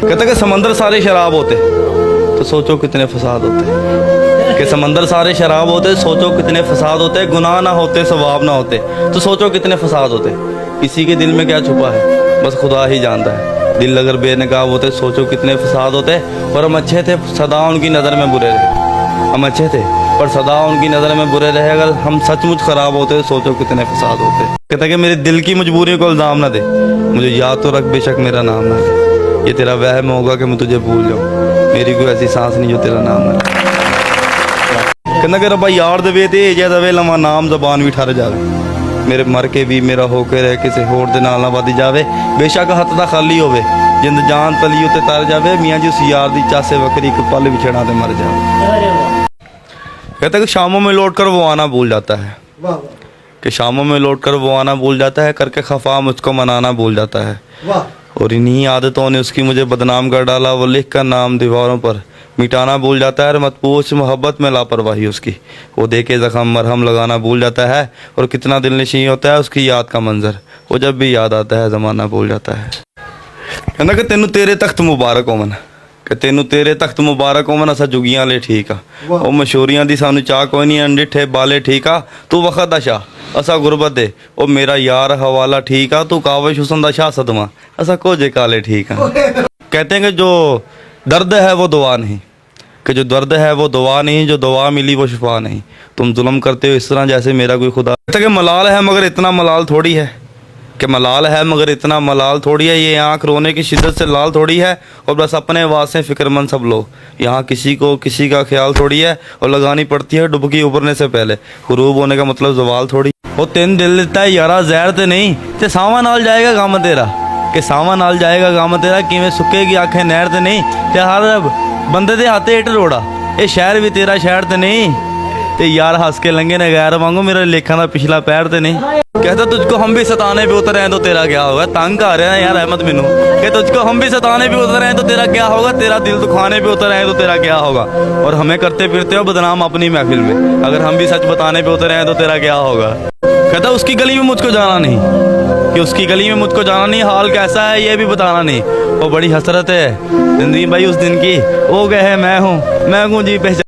कहता कि समंदर सारे शराब होते तो सोचो कितने फसाद होते, कि समंदर सारे शराब होते सोचो कितने फसाद होते, गुनाह ना होते सवाब ना होते तो सोचो कितने फसाद होते। किसी के दिल में क्या छुपा है बस खुदा ही जानता है। दिल अगर बेनकाब होते सोचो कितने फसाद होते। पर हम अच्छे थे सदा उनकी नज़र में बुरे रहे, हम अच्छे थे पर सदा उनकी नज़र में बुरे रहे। अगर हम सचमुच ख़राब होते सोचो कितने फसाद होते। कहता कि मेरे दिल की मजबूरियों को इल्ज़ाम ना दे, मुझे याद तो रख बेशक मेरा नाम ना ले। ये तेरा वहम होगा कि मैं तुझे भूल जाऊँ, मेरी कोई ऐसी सांस नहीं जो तेरा नाम ना ले। कहना कि रब्बा यार दवे ते जे दवे लवा नाम ज़बान भी ठर जावे, मेरे मर के भी मेरा होके रह किसी होर दे नाल ना वध जावे। बेशक हथ दा खाली होवे जिंद जान तली उत्ते तर जावे, मियाँ जी उस यार दी चासे वक्री एक पल बिछड़ा ते मर जावे। कहता कि शामों में लौट कर वो आना भूल जाता है, कि शामों में लौट कर वो आना भूल जाता है, करके खफा मुझको मनाना भूल जाता है। और इन्हीं आदतों ने उसकी मुझे बदनाम कर डाला, वो लिख कर नाम दीवारों पर मिटाना भूल जाता है। मत पूछ मोहब्बत में लापरवाही उसकी, वो देखे ज़ख्म मरहम लगाना भूल जाता है। और कितना दिल नशीं होता है उसकी याद का मंजर, वो जब भी याद आता है ज़माना भूल जाता है। कहना कि तेनू तेरे तख्त मुबारक होवन, कि तेनू तेरे तख्त मुबारक होवन, असा जुगियां ले ठीक आ, वो मशहूरियां दी सानू चाह कोई नहीं, अंडिठे बाले ठीक आ, तू वखत दा शाह असा गुरबत दे, ओ मेरा यार हवाला ठीक आ, तू काविश हुसन दा शाह सदमा असा कोजे काले ठीक आ। कहते हैं कि जो दर्द है वो दुआ नहीं, कि जो दर्द है वो दुआ नहीं, जो दुआ मिली वो शिफा नहीं। तुम जुल्म करते हो इस तरह जैसे मेरा कोई खुदा। कहता कि मलाल है मगर इतना मलाल थोड़ी है, कि मलाल है मगर इतना मलाल थोड़ी है, ये आँख रोने की शिद्दत से लाल थोड़ी है, और बस अपने वास्ते फ़िक्रमंद सब लोग, यहाँ किसी को किसी का ख्याल थोड़ी है, और लगानी पड़ती है डुबकी उभरने से पहले, हुरूब होने का मतलब जवाल थोड़ी। वो तेन दिल देता है यारा जहर तो नहीं, ते सावा नाल जाएगा गम तेरा, कि सावा नाल जाएगा गम तेरा, किवें सुकेगी आँखें नहर तो नहीं, ते हर बंदे दे हाथे इट रोड़ा, ये शहर भी तेरा शहर तो नहीं, ते यार हंस के लंघे ने गैर वांगू, मेरा लेखा का पिछला पैर तो नहीं। कहता तुझको हम भी सताने पे उतर आए तो तेरा क्या होगा, तंग आ रहा है यार अहमद मैनू, कि तुझको हम भी सताने पे उतर आए तो तेरा क्या होगा, तेरा दिल दुखाने पे उतर आए तो तेरा क्या होगा। और हमें करते फिरते हो बदनाम अपनी महफिल में, अगर हम भी सच बताने पे उतर आए तो तेरा क्या होगा। कहता उसकी गली में मुझको जाना नहीं, कि उसकी गली में मुझको जाना नहीं, हाल कैसा है ये भी बताना नहीं। वो बड़ी हसरत है जिंदगी भाई उस दिन की, वो गए है मैं हूँ जी पहचान।